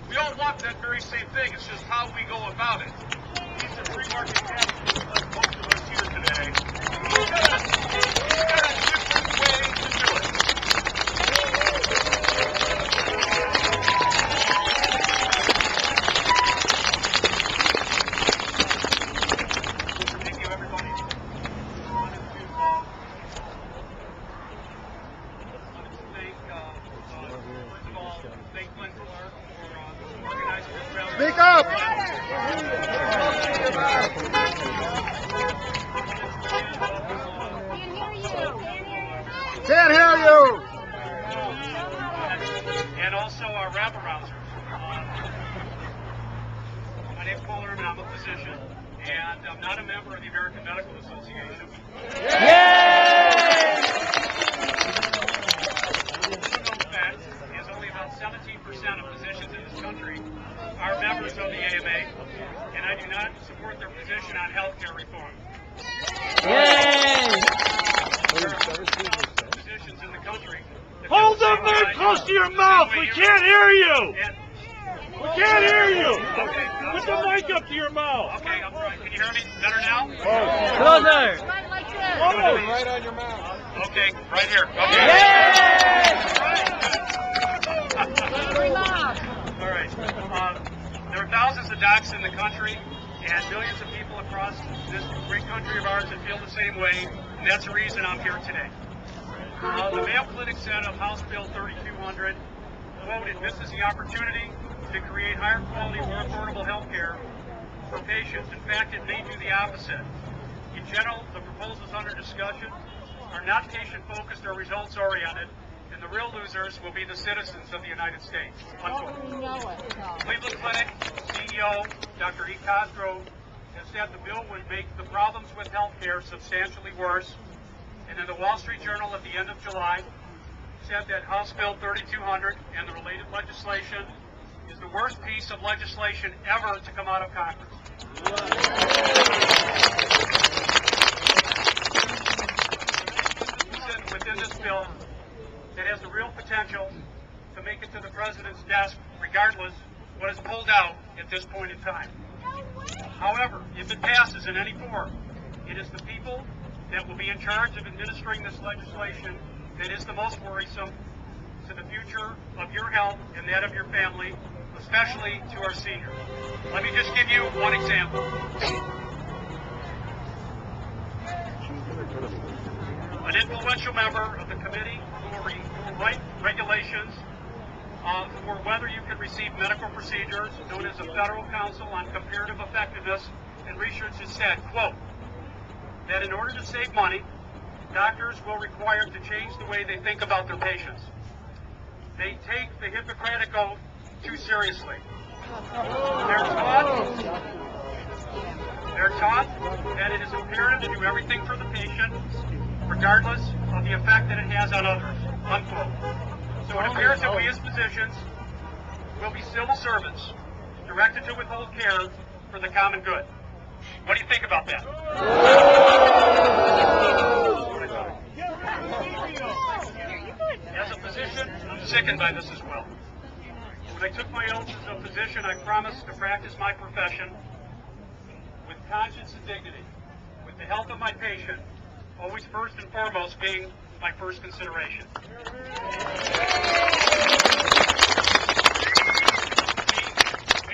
We all want that very same thing. It's just how we go about it. These are free market capitalists, like most of us here today. We've got a different way to do it. Thank you, everybody. I wanted to thank, first of all, thank Glenn Clark for organizing this rally. Speak up! Can't hear you! And also our wraparounds. My name's Paul Erman, I'm a physician, and I'm not a member of the American Medical Association. Is only about 17% of physicians in this country are members of the AMA, and I do not support their position on health care reform. Physicians in the country. Hold them very close to your mouth. We can't hear you. We can't hear you. Okay. Put the mic up to your mouth. Okay, I'm right. Can you hear me better now? Closer. Right on your mouth. Okay, right here. Okay. All right. There are thousands of docs in the country and millions of people across this great country of ours that feel the same way, and that's the reason I'm here today. The Mayo Clinic said of House Bill 3200, quoted, "This is the opportunity to create higher quality, more affordable health care for patients. In fact, it may do the opposite. In general, the proposals under discussion are not patient-focused or results-oriented, and the real losers will be the citizens of the United States." Cleveland Clinic CEO Dr. E. Cosgrove has said the bill would make the problems with health care substantially worse. And in the Wall Street Journal at the end of July said that House Bill 3200 and the related legislation is the worst piece of legislation ever to come out of Congress. He said within this bill that has the real potential to make it to the president's desk regardless what is pulled out at this point in time. However, if it passes in any form, it is the people that will be in charge of administering this legislation that is the most worrisome to the future of your health and that of your family, especially to our seniors. Let me just give you one example. An influential member of the committee who will write regulations for whether you can receive medical procedures, known as the Federal Council on Comparative Effectiveness and Research, has said, quote, that in order to save money, doctors will require to change the way they think about their patients. They take the Hippocratic Oath too seriously. They're taught that it is imperative to do everything for the patient, regardless of the effect that it has on others, unquote. So it appears that we as physicians will be civil servants directed to withhold care for the common good. What do you think about that? As a physician, I'm sickened by this as well. When I took my oath as a physician, I promised to practice my profession with conscience and dignity, with the health of my patient always first and foremost being my first consideration. We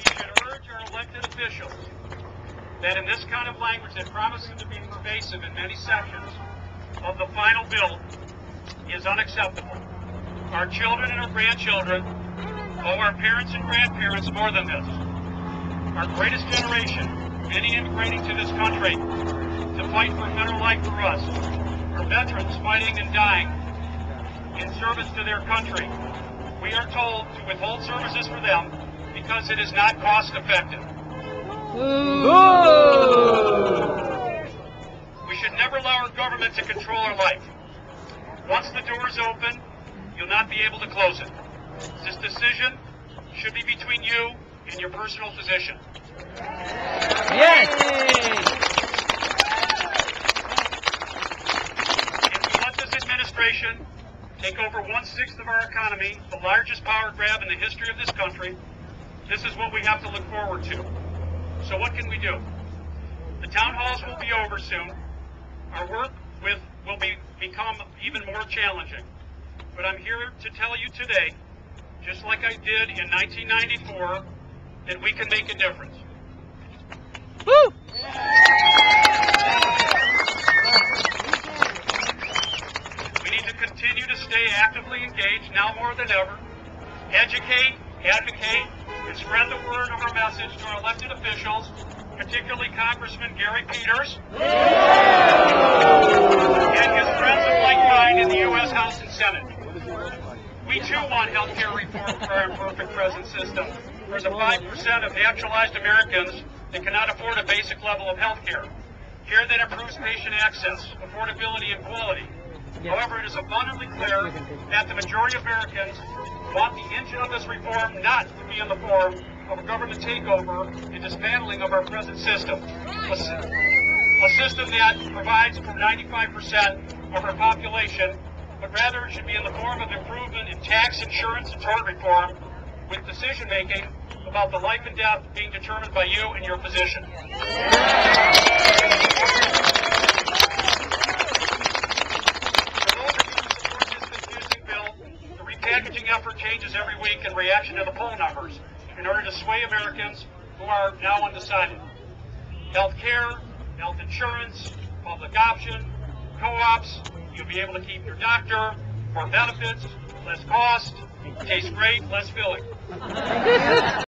should urge our elected officials that in this kind of language that promises to be pervasive in many sections of the final bill is unacceptable. Our children and our grandchildren owe our parents and grandparents more than this. Our greatest generation, many immigrating to this country to fight for a better life for us, our veterans fighting and dying in service to their country. We are told to withhold services for them because it is not cost effective. We should never allow our government to control our life. Once the door is open, you'll not be able to close it. This decision should be between you and your personal physician. Yes! If we let this administration take over 1/6 of our economy, the largest power grab in the history of this country, this is what we have to look forward to. So what can we do? The town halls will be over soon. Our work will become even more challenging. But I'm here to tell you today, just like I did in 1994, that we can make a difference. Woo! We need to continue to stay actively engaged now more than ever, educate, advocate, and spread the word of our message to our elected officials, particularly Congressman Gary Peters and his friends of like kind in the U.S. House and Senate. We too want health care reform for our imperfect present system. For the 5% of naturalized Americans that cannot afford a basic level of health care that improves patient access, affordability, and quality. However, it is abundantly clear that the majority of Americans want the engine of this reform not to be in the form of a government takeover and dismantling of our present system. A system that provides for 95% of our population, but rather it should be in the form of improvement in tax, insurance, and tort reform, with decision-making about the life and death being determined by you and your physician. For those of you who support this confusing bill, the repackaging effort changes every week in reaction to the poll numbers in order to sway Americans who are now undecided. Health care, health insurance, public option, co-ops, you'll be able to keep your doctor, more benefits, less cost, tastes great, less filling.